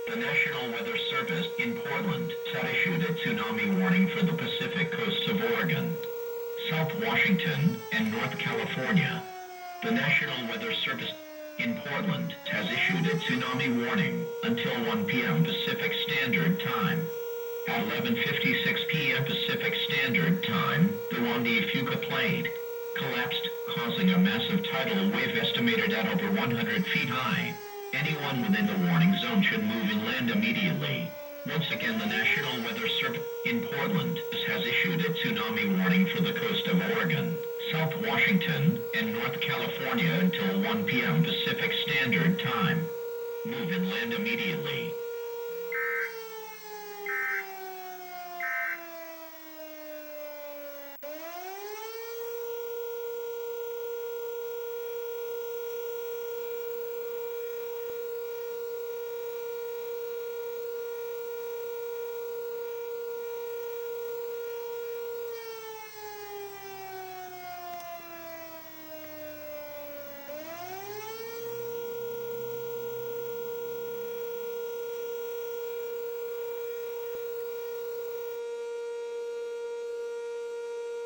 The National Weather Service in Portland has issued a tsunami warning for the Pacific coasts of Oregon, South Washington, and North California. The National Weather Service in Portland has issued a tsunami warning until 1 p.m. Pacific Standard Time. At 11:56 p.m. Pacific Standard Time, the Wandi Fuca Plate collapsed, causing a massive tidal wave estimated at over 100 feet high. Anyone within the warning zone should move inland immediately. Once again, the National Weather Service in Portland has issued a tsunami warning for the coast of Oregon, South Washington, and North California until 1 p.m. Pacific Standard Time. Move inland immediately.